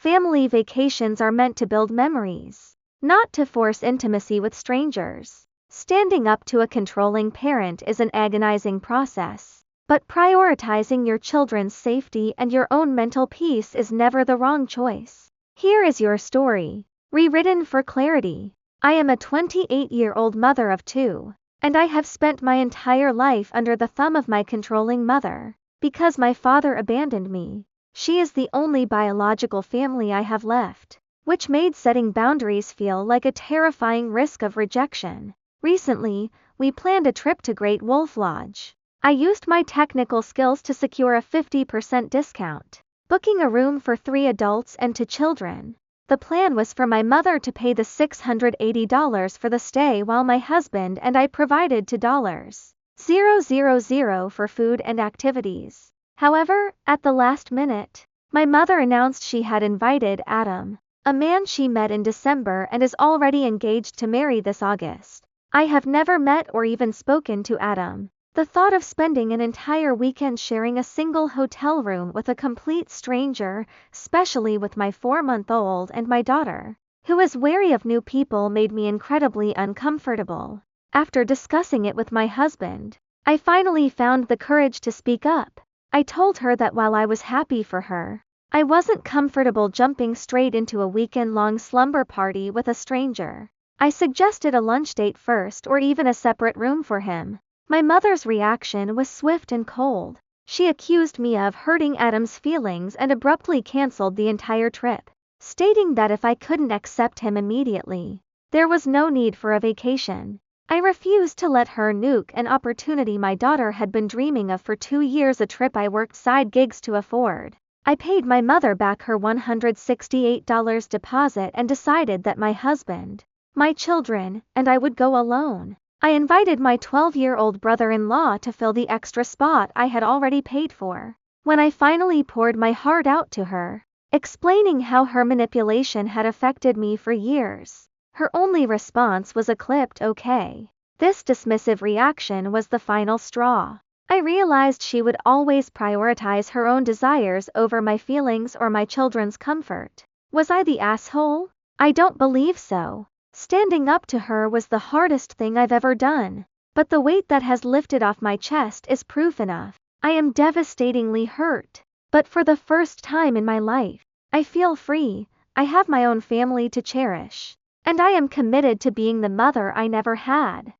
Family vacations are meant to build memories, not to force intimacy with strangers. Standing up to a controlling parent is an agonizing process, but prioritizing your children's safety and your own mental peace is never the wrong choice. Here is your story, rewritten for clarity. I am a 28-year-old mother of two, and I have spent my entire life under the thumb of my controlling mother. Because my father abandoned me, she is the only biological family I have left, which made setting boundaries feel like a terrifying risk of rejection. Recently, we planned a trip to Great Wolf Lodge. I used my technical skills to secure a 50% discount, booking a room for 3 adults and 2 children. The plan was for my mother to pay the $680 for the stay while my husband and I provided $2,000 for food and activities. However, at the last minute, my mother announced she had invited Adam, a man she met in December and is already engaged to marry this August. I have never met or even spoken to Adam. The thought of spending an entire weekend sharing a single hotel room with a complete stranger, especially with my 4-month-old and my daughter, who is wary of new people, made me incredibly uncomfortable. After discussing it with my husband, I finally found the courage to speak up. I told her that while I was happy for her, I wasn't comfortable jumping straight into a weekend-long slumber party with a stranger. I suggested a lunch date first or even a separate room for him. My mother's reaction was swift and cold. She accused me of hurting Adam's feelings and abruptly canceled the entire trip, stating that if I couldn't accept him immediately, there was no need for a vacation. I refused to let her nuke an opportunity my daughter had been dreaming of for 2 years, a trip I worked side gigs to afford. I paid my mother back her $168 deposit and decided that my husband, my children, and I would go alone. I invited my 12-year-old brother-in-law to fill the extra spot I had already paid for. When I finally poured my heart out to her, explaining how her manipulation had affected me for years, her only response was a clipped "okay." This dismissive reaction was the final straw. I realized she would always prioritize her own desires over my feelings or my children's comfort. Was I the asshole? I don't believe so. Standing up to her was the hardest thing I've ever done, but the weight that has lifted off my chest is proof enough. I am devastatingly hurt, but for the first time in my life, I feel free. I have my own family to cherish, and I am committed to being the mother I never had.